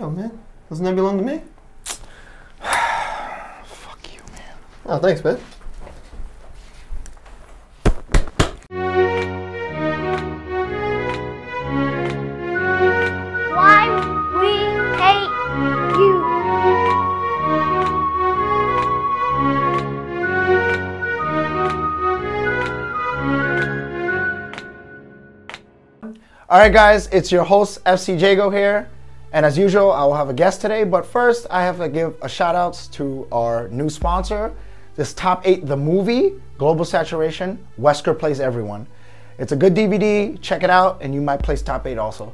Damn, man. Doesn't that belong to me? Fuck you, man. Oh, thanks, man. Why we hate you. Alright guys, it's your host FC Jago here, and as usual I will have a guest today, but first I have to give a shout outs to our new sponsor. This Top 8 the movie, Global Saturation, Wesker Plays Everyone. It's a good DVD, check it out, and you might place Top 8 also.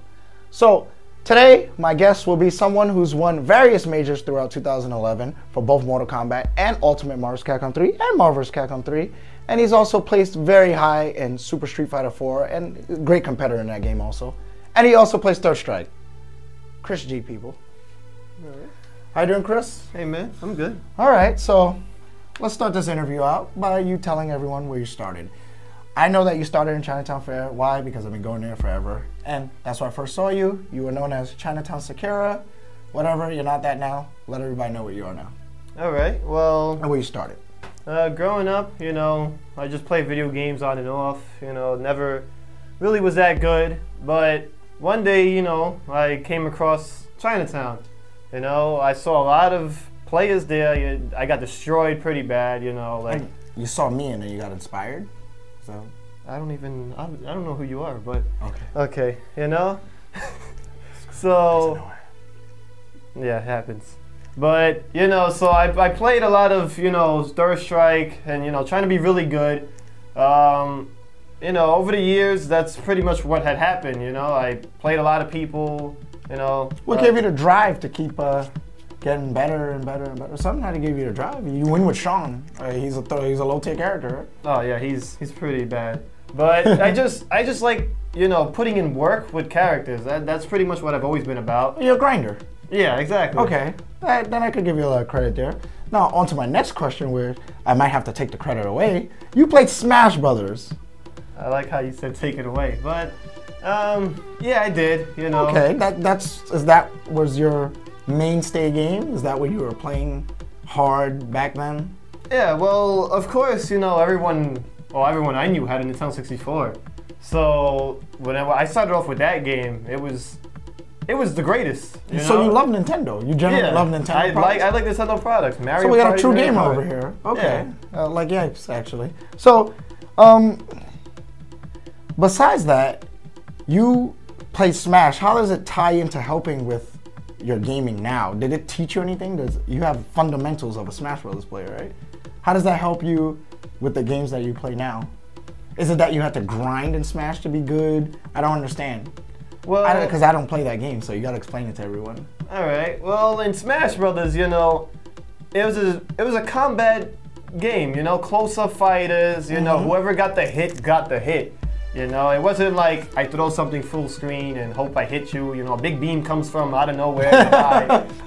So today my guest will be someone who's won various majors throughout 2011 for both Mortal Kombat and Ultimate Marvel Vs Capcom 3 and Marvel Vs Capcom 3. And he's also placed very high in Super Street Fighter 4 and a great competitor in that game also. And he also plays Third Strike. Chris G, people. All right. How you doing, Chris? Hey, man. I'm good. All right, so let's start this interview out by you telling everyone where you started. I know that you started in Chinatown Fair. Why? Because I've been going there forever. And that's why I first saw you. You were known as Chinatown Sakura. Whatever, you're not that now. Let everybody know what you are now. All right. Well, And where you started. growing up, you know, I just played video games on and off. You know, never really was that good. But one day, you know, I came across Chinatown. You know, I saw a lot of players there. I got destroyed pretty bad, you know. Like, You saw me and then you got inspired? So I don't know who you are, but okay. okay, you know. So yeah, it happens. But you know, so I played a lot of, you know, Third Strike and, you know, trying to be really good. You know, over the years, that's pretty much what had happened. You know, I played a lot of people. You know, What gave you the drive to keep getting better and better and better? Something had to give you the drive. You win with Sean. He's a low tier character. Right? Oh yeah, he's pretty bad. But I just like, you know, putting in work with characters. That's pretty much what I've always been about. You're a grinder. Yeah, exactly. Okay, then I could give you a lot of credit there. Now, on to my next question, where I might have to take the credit away. You played Smash Brothers. I like how you said take it away, but yeah, I did. You know. Okay, that was your mainstay game? Is that what you were playing hard back then? Yeah, well, of course, you know, everyone I knew had a Nintendo 64. So whenever I started off with that game, it was the greatest. So you love Nintendo. You generally love Nintendo products? I like Nintendo products. Mario So we got Party, a true Mario gamer Party. over here. Okay. Yeah. Like Yipes, actually. So, besides that, you play Smash. How does it tie into helping with your gaming now? Did it teach you anything? You have fundamentals of a Smash Brothers player, right? How does that help you with the games that you play now? Is it that you have to grind in Smash to be good? I don't understand. Well, Because I don't play that game, so you gotta explain it to everyone. all right. Well, in Smash Brothers, you know, it was a combat game. You know, close-up fighters. You know, whoever got the hit got the hit. You know, it wasn't like I throw something full screen and hope I hit you. You know, a big beam comes from out of nowhere.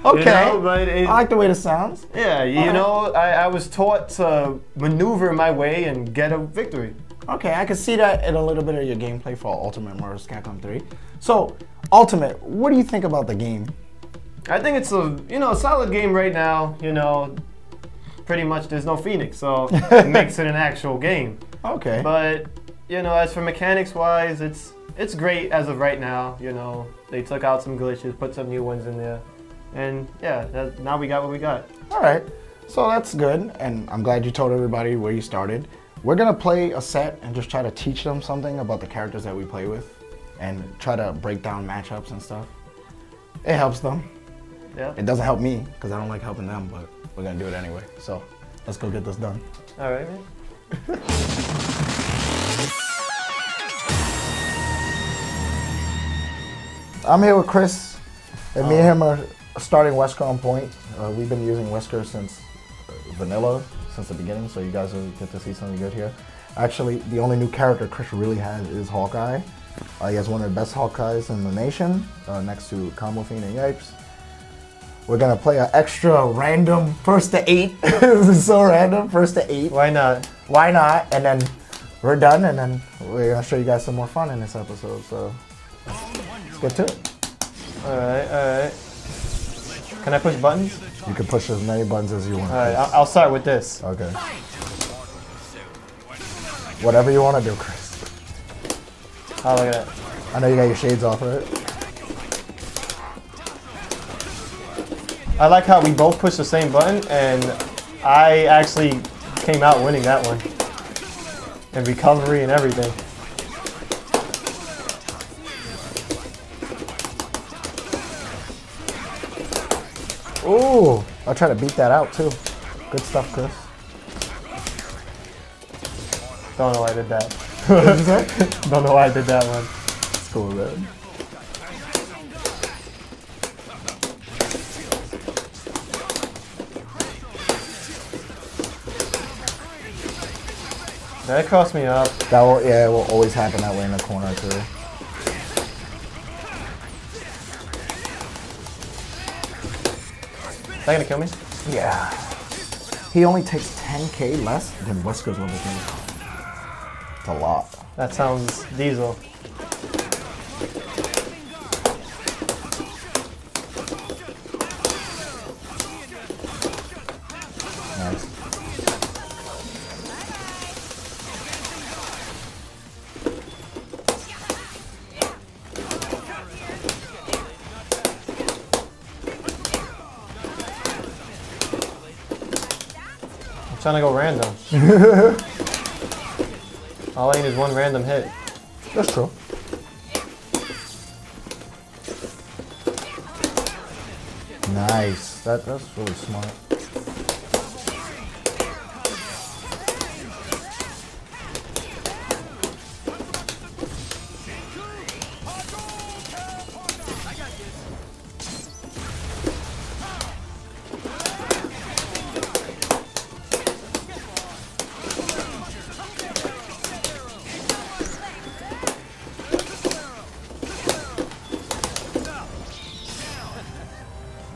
Okay, you know, but I like the way this sounds. Yeah, you know, I was taught to maneuver my way and get a victory. Okay, I can see that in a little bit of your gameplay for Ultimate Marvel Vs Capcom 3. So, Ultimate, what do you think about the game? I think it's a solid game right now. You know, pretty much there's no Phoenix, so it makes it an actual game. Okay. But you know, as for mechanics wise, it's great as of right now. You know, they took out some glitches, put some new ones in there, and yeah, now we got what we got. All right, so that's good, and I'm glad you told everybody where you started. We're gonna play a set and just try to teach them something about the characters that we play with, and try to break down matchups and stuff. It helps them. Yeah. It doesn't help me because I don't like helping them, but we're gonna do it anyway. So let's go get this done. All right, man. I'm here with Chris, and me and him are starting Wesker on point. We've been using Wesker since vanilla, since the beginning, so you guys will get to see something good here. Actually, the only new character Chris really has is Hawkeye. He has one of the best Hawkeyes in the nation, next to Combo Fiend and Yipes. We're gonna play an extra random first to 8. This is so random, first to 8. Why not? Why not? And then we're done, and then we're gonna show you guys some more fun in this episode. So let's get to it. All right, all right. Can I push buttons? You can push as many buttons as you want. Alright, I'll start with this. Okay. Whatever you want to do, Chris. Oh, look at that. I know you got your shades off, right? I like how we both pushed the same button, and I actually came out winning that one. And recovery and everything. Ooh, I'll try to beat that out too. Good stuff, Chris. Don't know why I did that. What did you say? Don't know why I did that one. It's cool, man. That crossed me up. That will, yeah, it will always happen that way in the corner too. Is that gonna kill me? Yeah. He only takes 10k less than Wesker's level 3. It's a lot. That sounds diesel. Nice. I'm trying to go random. All I need is one random hit. That's true. Nice. That's really smart.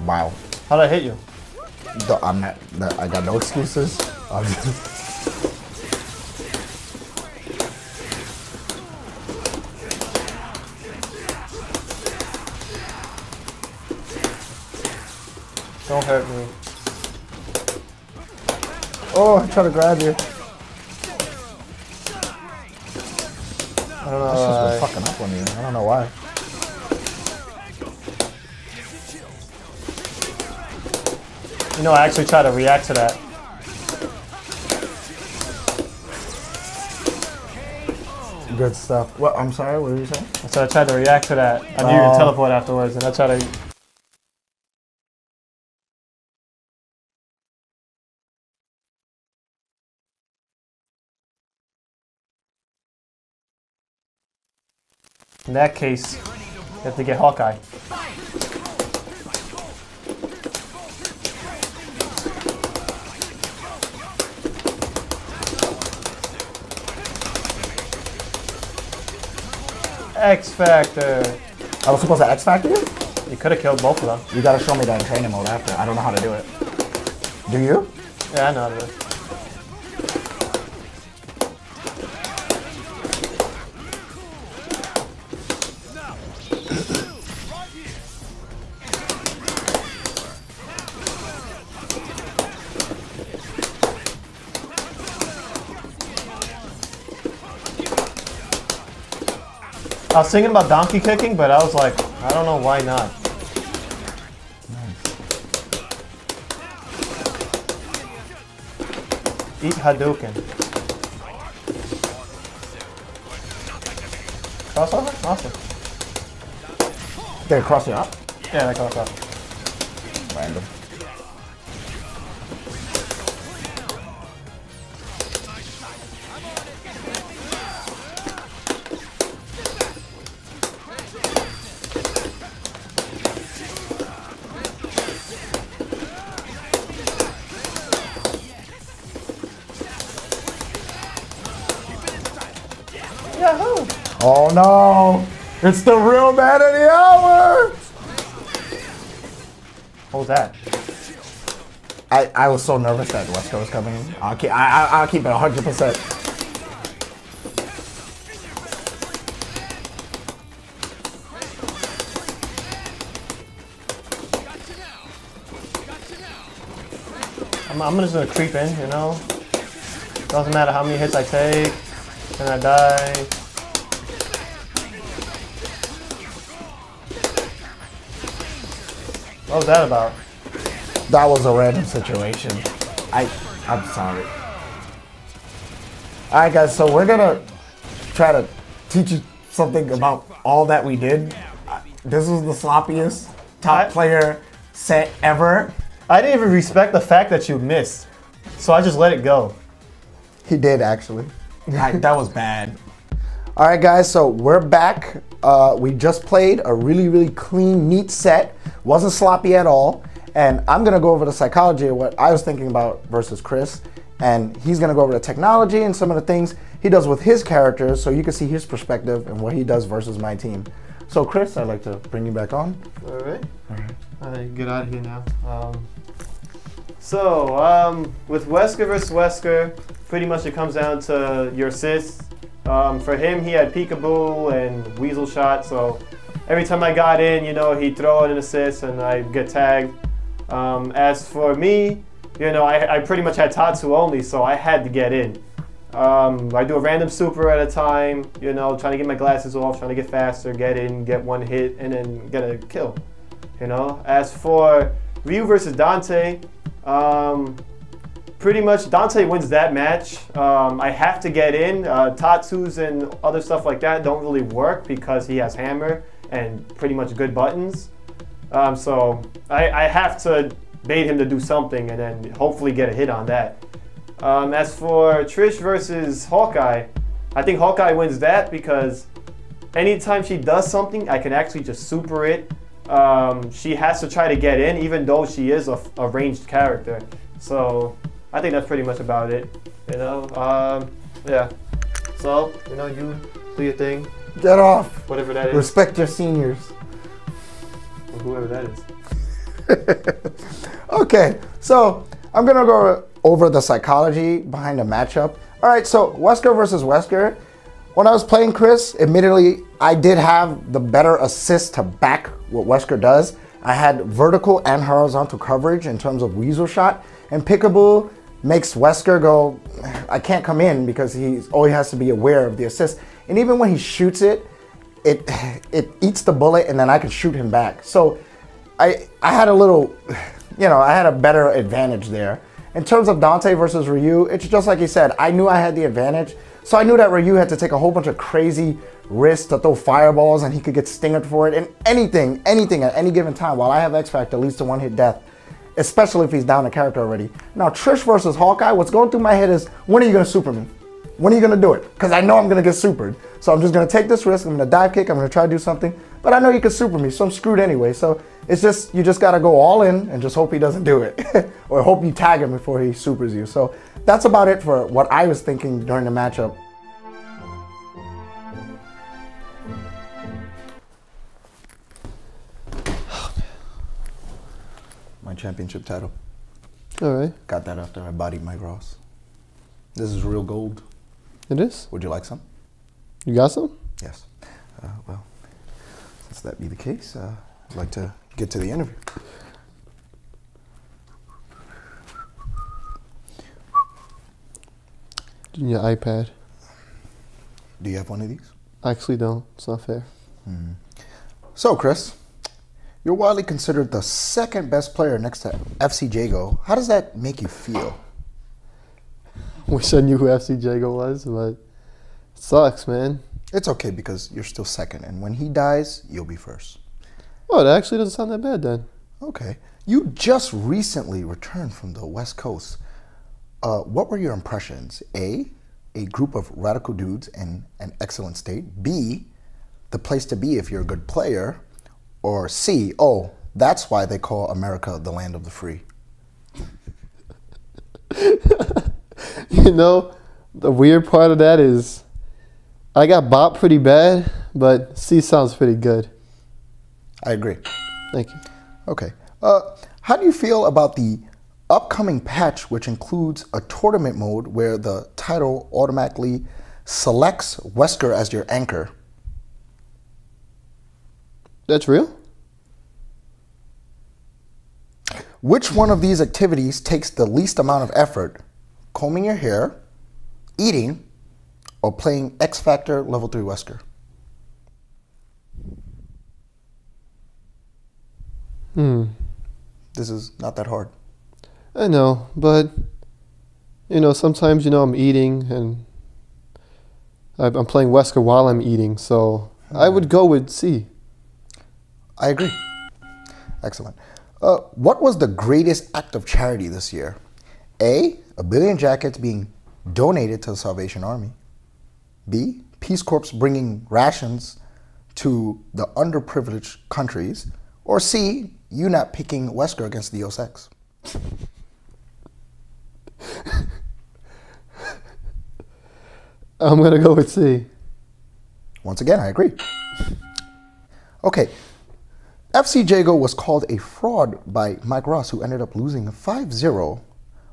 Wow. How'd I hit you? I'm not, I got no excuses. I'm just, Don't hurt me. oh, I'm trying to grab you. I don't know. This has been fucking up on you. I don't know why. You know, I actually tried to react to that. Good stuff. What? I'm sorry. What did you say? So I tried to react to that. I knew you could teleport afterwards, and I tried to. In that case, you have to get Hawkeye. X Factor. I was supposed to X Factor you? You could have killed both of them. You gotta show me that in training mode after. I don't know how to do it. Do you? Yeah, I know how to do it. I was thinking about donkey kicking, but I was like, I don't know why not. Eat Hadouken. Crossover? Awesome. Did it cross you up? Yeah, that cross off. Random. Yahoo! Oh no! It's the real man of the hour! What was that? I was so nervous that Wesker was coming. I'll keep it 100%. I'm just gonna creep in, you know? Doesn't matter how many hits I take, and I die. What was that about? That was a random situation. I'm sorry. All right, guys. So we're gonna try to teach you something about all that we did. This was the sloppiest top player set ever. I didn't even respect the fact that you missed, so I just let it go. He did actually. That was bad. All right, guys. So we're back. We just played a really clean, neat set. Wasn't sloppy at all. And I'm gonna go over the psychology of what I was thinking about versus Chris. And he's gonna go over the technology and some of the things he does with his characters so you can see his perspective and what he does versus my team. So Chris, I'd like to bring you back on. All right. All right, get out of here now. With Wesker versus Wesker, pretty much it comes down to your assists. For him, he had peekaboo and weasel shot, so every time I got in, you know, he'd throw in an assist and I'd get tagged. As for me, you know, I pretty much had Tatsu only, so I had to get in. I do a random super at a time, you know, trying to get my glasses off, trying to get faster, get in, get one hit, and then get a kill, you know. As for Ryu versus Dante, pretty much Dante wins that match. I have to get in. Tatsu's and other stuff like that don't really work because he has hammer and pretty much good buttons. So I have to bait him to do something and then hopefully get a hit on that. As for Trish versus Hawkeye, I think Hawkeye wins that because anytime she does something, I can actually just super it. She has to try to get in even though she is a ranged character. So I think that's pretty much about it, you know. Yeah. So, you know, you do your thing. Get off. Whatever that is. Respect your seniors. Or whoever that is. Okay, so I'm gonna go over the psychology behind the matchup. All right, so Wesker versus Wesker. When I was playing Chris, admittedly, I did have the better assist to back what Wesker does. I had vertical and horizontal coverage in terms of weasel shot, and Pickaboo makes Wesker go, I can't come in because he always has to be aware of the assist. And even when he shoots it, it eats the bullet and then I can shoot him back. So I had a little, you know, I had a better advantage there. In terms of Dante versus Ryu, it's just like he said, I knew I had the advantage. So I knew that Ryu had to take a whole bunch of crazy risks to throw fireballs and he could get stingered for it. And anything at any given time, while I have X Factor, leads to one hit death, especially if he's down a character already. Now Trish versus Hawkeye, what's going through my head is, when are you gonna super me? When are you gonna do it? Because I know I'm gonna get supered. So I'm just gonna take this risk, I'm gonna dive kick, I'm gonna try to do something, but I know you can super me, so I'm screwed anyway. So it's just, you just gotta go all in and just hope he doesn't do it. Or hope you tag him before he supers you. So that's about it for what I was thinking during the matchup. My championship title. All right. Got that after I bodied Mike Ross. This is real gold. It is? Would you like some? You got some? Yes. Well, since that be the case, I'd like to get to the interview. Your iPad. Do you have one of these? I actually don't. It's not fair. So, Chris, you're widely considered the second best player next to FC Jago. How does that make you feel? Wish I knew who FC Jago was, but it sucks, man. It's okay because you're still second, and when he dies, you'll be first. Oh, that actually doesn't sound that bad then. Okay. You just recently returned from the West Coast. What were your impressions? A group of radical dudes in an excellent state. B, the place to be if you're a good player. Or C, oh, that's why they call America the land of the free. You know, the weird part of that is I got bopped pretty bad, but C sounds pretty good. I agree. Thank you. Okay. How do you feel about the upcoming patch, which includes a tournament mode where the title automatically selects Wesker as your anchor? That's real? Which one of these activities takes the least amount of effort? Combing your hair, eating, or playing X Factor Level 3 Wesker? This is not that hard. I know, but sometimes I'm eating and I'm playing Wesker while I'm eating, so I would go with C. I agree. Excellent. What was the greatest act of charity this year? A, 1 billion jackets being donated to the Salvation Army. B, Peace Corps bringing rations to the underprivileged countries. Or C, you not picking Wesker against the Deus Ex. I'm going to go with C. Once again, I agree. Okay. FC Jago was called a fraud by Mike Ross, who ended up losing 5-0.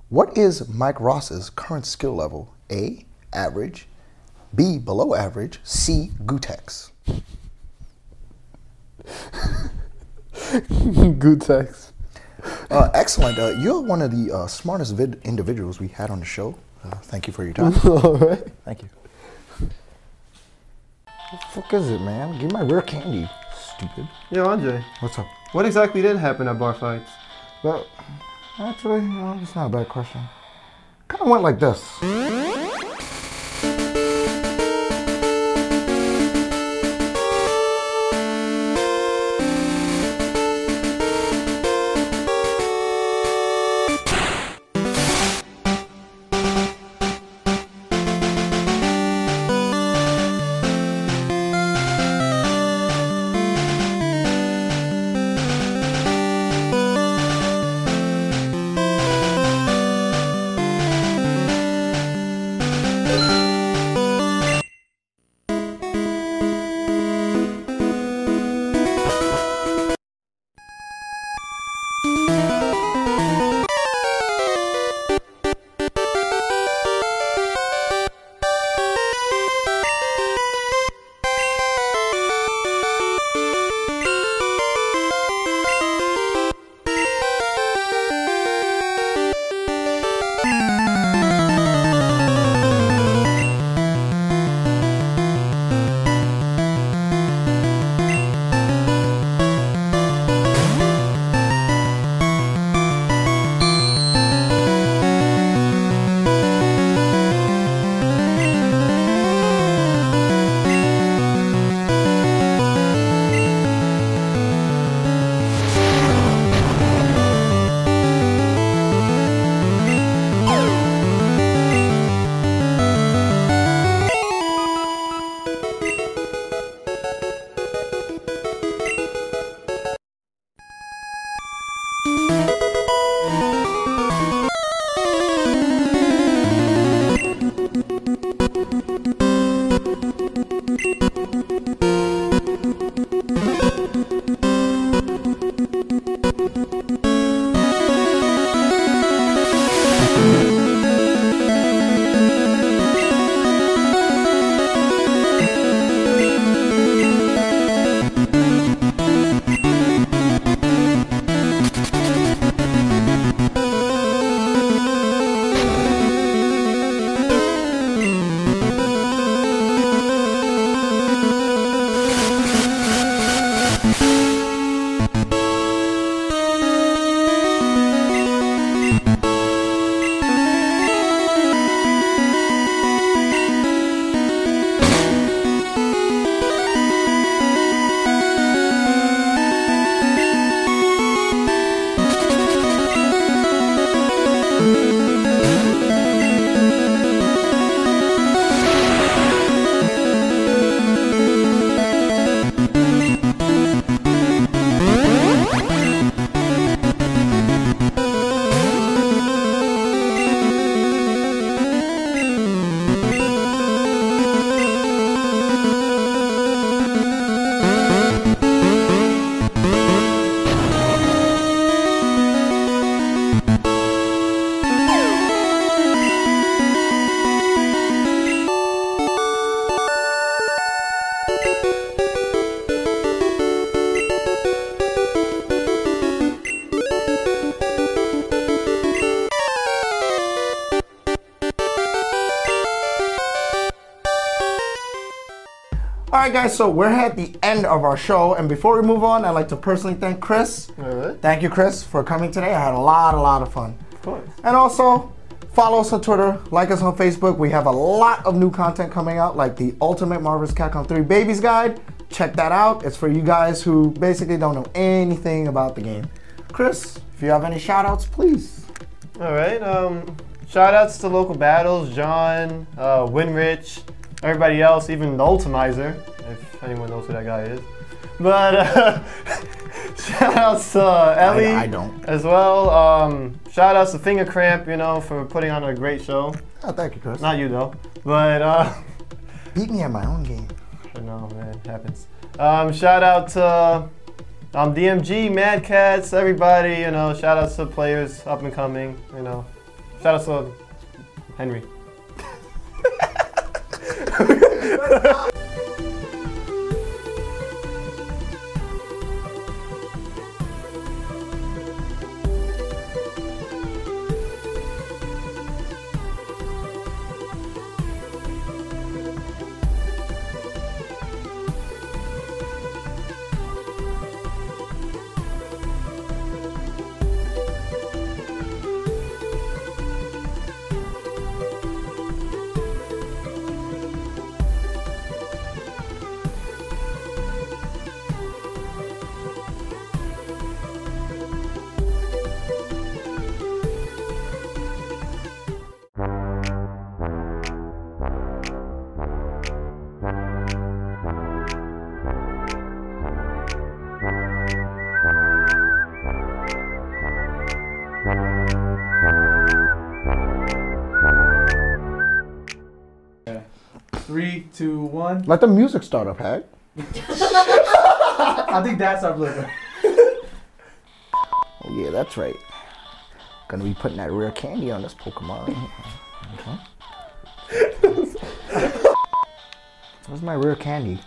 What is Mike Ross's current skill level? A, average. B, below average. C, Gutex. Gutex. Excellent. You're one of the smartest individuals we had on the show. Thank you for your time. All right. Thank you. What the fuck is it, man? Give me my rare candy. Stupid. Yo, Andre. What's up? What exactly did happen at bar fights? Well, actually, it's not a bad question. Kind of went like this. All right, guys, so we're at the end of our show. And before we move on, I'd like to personally thank Chris. All right. Thank you, Chris, for coming today. I had a lot of fun. Of course. And also, follow us on Twitter, like us on Facebook. We have a lot of new content coming out, like the Ultimate Marvel vs. Capcom 3 Babies Guide. Check that out. It's for you guys who basically don't know anything about the game. Chris, if you have any shout-outs, please. All right. Shout-outs to local battles, John, Winrich, everybody else, even the Ultimizer, if anyone knows who that guy is. But shout-outs to Ellie I don't. as well. Shout-outs to FingerCramp, you know, for putting on a great show. Oh, thank you, Chris. Not you, though. But, Beat me at my own game. I know, man, it happens. Shout-out to DMG, Mad Cats, everybody, you know, shout-outs to players up and coming, you know. Shout-outs to Henry. Three, two, one. Let the music start up, Hag. I think that's our blooper. Oh yeah, that's right. Gonna be putting that rare candy on this Pokemon. Where's my rare candy?